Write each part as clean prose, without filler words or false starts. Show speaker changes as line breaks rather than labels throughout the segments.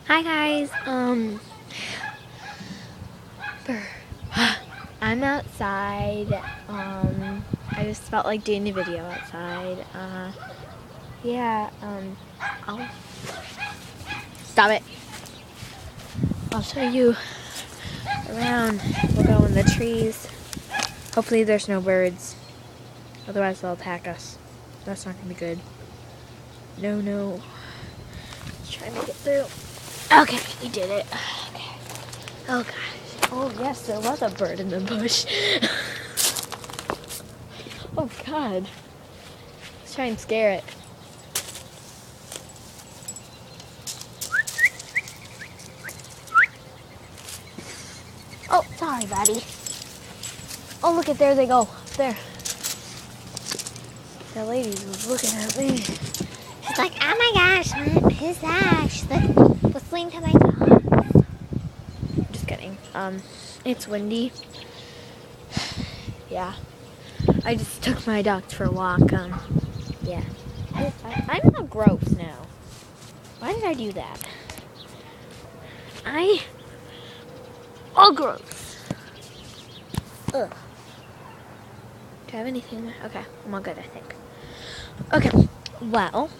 Hi guys, I'm outside, I just felt like doing a video outside, yeah, I'll, stop it, I'll show you around. We'll go in the trees, hopefully there's no birds, otherwise they'll attack us, that's not gonna be good. No, let's try to make it through. Okay, we did it. Okay. Oh gosh. Oh yes, there was a bird in the bush. Oh god. Let's try and scare it. Oh, sorry, buddy. Oh, look at there they go. There. That lady was looking at me. She's like, oh my gosh, who's that? She's like, whistling to my dogs. Just kidding. It's windy. Yeah. I just took my dogs for a walk. Yeah. I'm not gross now. Why did I do that? Oh, gross. Ugh. Do I have anything? Okay, I'm all good, I think. Okay, well,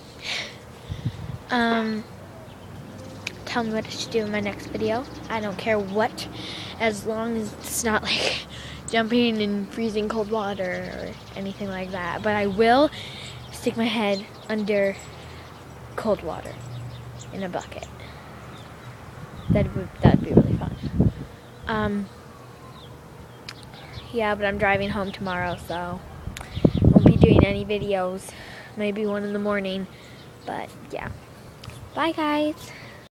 tell me what I should do in my next video. I don't care what, as long as it's not like jumping in freezing cold water or anything like that. But I will stick my head under cold water in a bucket. That'd be really fun. Yeah, but I'm driving home tomorrow, so won't be doing any videos. Maybe one in the morning, but yeah. Bye, guys.